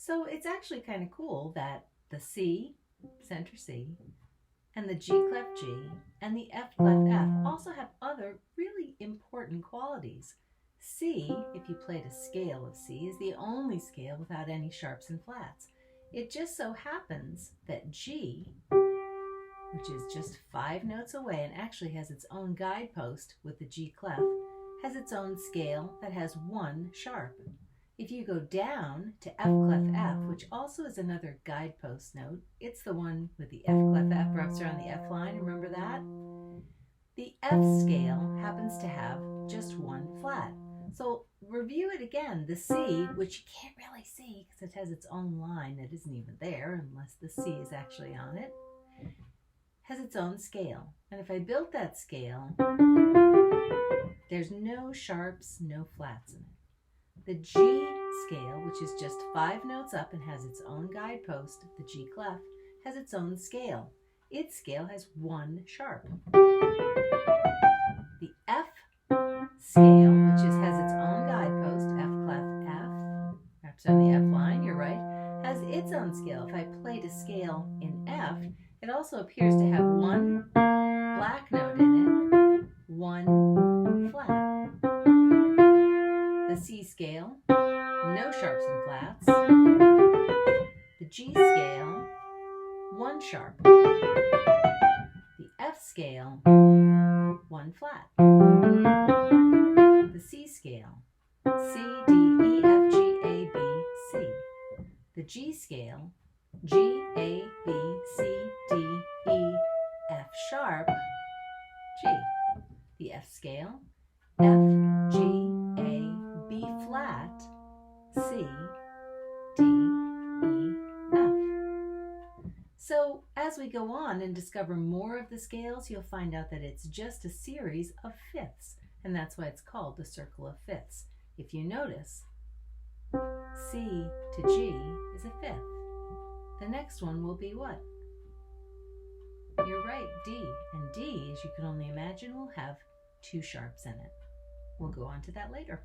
So it's actually kind of cool that the C, center C, and the G clef G, and the F clef F also have other really important qualities. C, if you played a scale of C, is the only scale without any sharps and flats. It just so happens that G, which is just 5 notes away and actually has its own guidepost with the G clef, has its own scale that has 1 sharp. If you go down to F clef F, which also is another guidepost note, it's the one with the F clef F wraps around the F line, remember that? The F scale happens to have just 1 flat. So review it again. The C, which you can't really see because it has its own line that isn't even there unless the C is actually on it, has its own scale. And if I built that scale, there's no sharps, no flats in it. The G scale, which is just 5 notes up and has its own guidepost, the G clef, has its own scale. Its scale has 1 sharp. The F scale, which has its own guidepost, F clef F, wraps on the F line, you're right, has its own scale. If I played a scale in F, it also appears to have 1 black note in it, 1 flat. The C scale, no sharps and flats. The G scale, 1 sharp. The F scale, 1 flat. The C scale, C, D, E, F, G, A, B, C. The G scale, G, A, B, C, D, E, F sharp, G. The F scale, F, G, A, B flat, C, D, E, F. So as we go on and discover more of the scales, you'll find out that it's just a series of fifths, and that's why it's called the circle of fifths. If you notice, C to G is a fifth. The next one will be what? You're right, D. And D, as you can only imagine, will have 2 sharps in it. We'll go on to that later.